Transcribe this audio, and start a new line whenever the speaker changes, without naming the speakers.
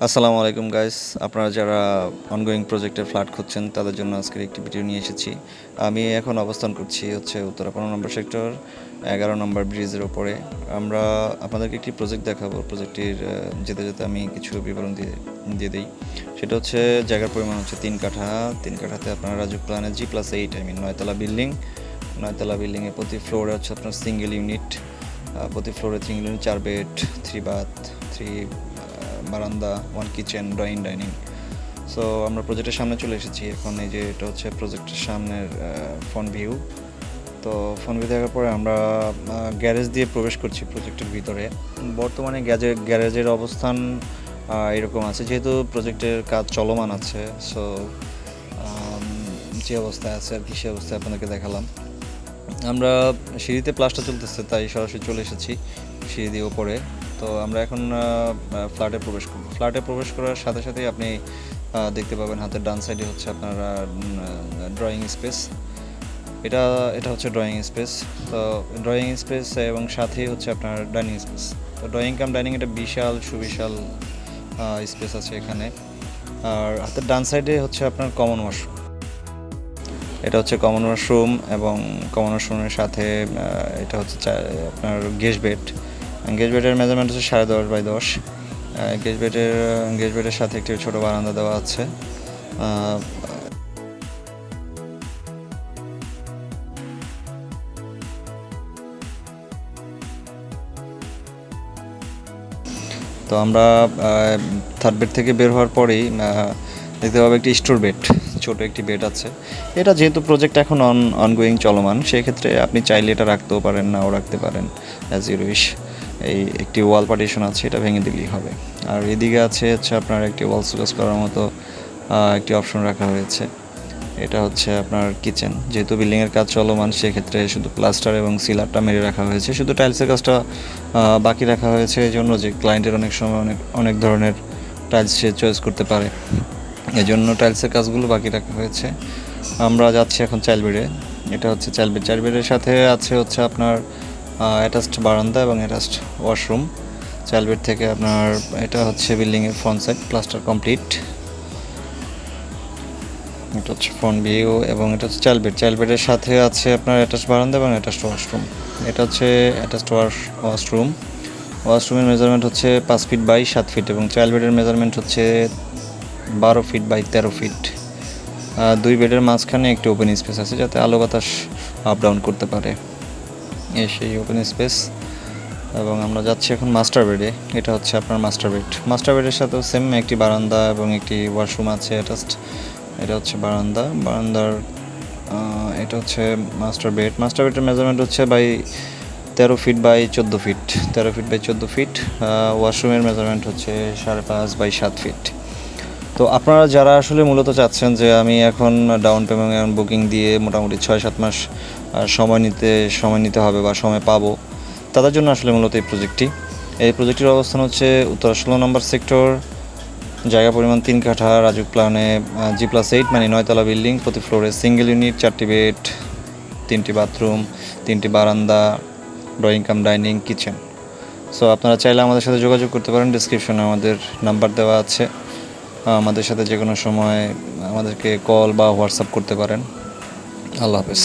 আসসালামু আলাইকুম গাইস, আপনারা যারা অনগোয়িং প্রজেক্টের ফ্ল্যাট খুঁজছেন তাদের জন্য আজকের একটি ভিডিও নিয়ে এসেছি। আমি এখন অবস্থান করছি উত্তরা 15 নম্বর সেক্টর 11 নম্বর ব্রিজের ওপরে। আমরা আপনাদেরকে একটি প্রজেক্ট দেখাবো। প্রজেক্টটির যেতে যেতে আমি কিছু বিবরণ দিয়ে দিই। সেটা হচ্ছে জায়গার পরিমাণ হচ্ছে 3 কাঠা। 3 কাঠাতে আপনারা রাজুক প্ল্যানে G+8 9তলা বিল্ডিং। 9তলা বিল্ডিংয়ে প্রতি ফ্লোরে হচ্ছে আপনার সিঙ্গেল ইউনিট, প্রতি ফ্লোরে সিঙ্গেল ইউনিট, 4 বেড, 3 বাথ, 3 বারান্দা, 1 কিচেন, ডাইনিং। সো আমরা প্রজেক্টের সামনে চলে এসেছি। এখন এই যে এটা হচ্ছে প্রজেক্টের সামনের ফ্রন্ট ভিউ। তো ফ্রন্ট ভিউ দেখার পরে আমরা গ্যারেজ দিয়ে প্রবেশ করছি প্রজেক্টের ভিতরে। বর্তমানে গ্যারেজের অবস্থান এরকম আছে, যেহেতু প্রজেক্টের কাজ চলমান আছে। সো যে অবস্থায় আছে আর কি, সে অবস্থায় আপনাদেরকে দেখালাম। আমরা সিঁড়িতে প্লাস্টার চলতেছে, তাই সরাসরি চলে এসেছি সিঁড়ি দিয়ে ওপরে। তো আমরা এখন ফ্ল্যাটে প্রবেশ করব। ফ্ল্যাটে প্রবেশ করার সাথে সাথেই আপনি দেখতে পাবেন হাতের ডান সাইডে হচ্ছে আপনার ড্রয়িং স্পেস। এটা এটা হচ্ছে ড্রয়িং স্পেস। তো ড্রয়িং স্পেস এবং সাথেই হচ্ছে আপনার ডাইনিং স্পেস। তো ডাইনিং এটা বিশাল সুবিশাল স্পেস আছে এখানে। আর হাতের ডান সাইডে হচ্ছে আপনার কমন ওয়াশরুম। এটা হচ্ছে কমন ওয়াশরুম এবং কমন ওয়াশরুমের সাথে এটা হচ্ছে আপনার গেস্ট বেডের মেজারমেন্ট হচ্ছে 10.5 x 10। গেস্ট বেডের সাথে একটি ছোট বারান্দা দেওয়া আছে। তো আমরা থার্ড বেড থেকে বের হওয়ার পরেই দেখতে পাবো একটি স্টোর বেড, ছোট একটি বেড আছে। এটা যেহেতু প্রজেক্ট এখন অনগোয়িং চলমান, সেক্ষেত্রে আপনি চাইলে এটা রাখতেও পারেন, নাও রাখতে পারেন, অ্যাজ ইউ উইশ। এই একটি ওয়াল পার্টিশন আছে, এটা ভেঙে দিলেই হবে। আর এদিকে আছে হচ্ছে আপনার একটি ওয়াল সুকেস করার মতো একটি অপশন রাখা হয়েছে। এটা হচ্ছে আপনার কিচেন। যেহেতু বিল্ডিংয়ের কাজ চলমান, সেক্ষেত্রে শুধু প্লাস্টার এবং সিলারটা মেরে রাখা হয়েছে, শুধু টাইলসের কাজটা বাকি রাখা হয়েছে এই জন্য যে ক্লায়েন্টের অনেক সময় অনেক ধরনের টাইলস সে চয়েস করতে পারে, এই জন্য টাইলসের কাজগুলো বাকি রাখা হয়েছে। আমরা যাচ্ছি এখন চাইল্ড বেডে। এটা হচ্ছে চাইল্ড বেডের সাথে আছে হচ্ছে আপনার অ্যাটাচড বারান্দা এবং অ্যাটাচড ওয়াশরুম। চাইল্ড বেড থেকে আপনার এটা হচ্ছে বিল্ডিংয়ের ফ্রন্ট সাইড, প্লাস্টার কমপ্লিট। এটা হচ্ছে ফ্রন্ট ভিউ এবং এটা হচ্ছে চাইল্ড বেডের সাথে আছে আপনার অ্যাটাচড বারান্দা এবং অ্যাটাচড ওয়াশরুম। এটা হচ্ছে অ্যাটাচড ওয়াশরুমের মেজারমেন্ট হচ্ছে 5 ফিট বাই 7 ফিট এবং চাইল্ড বেডের মেজারমেন্ট হচ্ছে 12 ফিট বাই 13 ফিট। 2 বেডের মাঝখানে একটি ওপেন স্পেস আছে, যাতে আলো বাতাস আপ ডাউন করতে পারে, সেই ওপেন স্পেস। এবং আমরা যাচ্ছি এখন মাস্টার বেডে। এটা হচ্ছে আপনার মাস্টার বেডের সাথেও সেম একটি বারান্দা এবং একটি ওয়াশরুম আছে অ্যাটাচড। এটা হচ্ছে বারান্দার এটা হচ্ছে মাস্টার বেডের মেজারমেন্ট হচ্ছে 13 ফিট বাই 14 ফিট। ওয়াশরুমের মেজারমেন্ট হচ্ছে 5.5 বাই 7 ফিট। তো আপনারা যারা আসলে মূলত চাচ্ছেন যে আমি এখন ডাউন পেমেন্ট বুকিং দিয়ে মোটামুটি 6-7 মাস সময় নিতে হবে বা সময় পাবো, তাদের জন্য আসলে মূলত এই প্রজেক্টটির অবস্থান হচ্ছে উত্তরা 16 নম্বর সেক্টর, জায়গা পরিমাণ 3 কাঠা, রাজুক প্ল্যানে G+8 9তলা বিল্ডিং, প্রতি ফ্লোরে সিঙ্গেল ইউনিট, 4টি বেড, 3টি বাথরুম, 3টি বারান্দা, ডাইনিং, কিচেন। সো আপনারা চাইলে আমাদের সাথে যোগাযোগ করতে পারেন। ডিসক্রিপশনে আমাদের নাম্বার দেওয়া আছে, আমাদের সাথে যে কোনো সময় আমাদেরকে কল বা হোয়াটসঅ্যাপ করতে পারেন। আল্লাহ হাফেজ।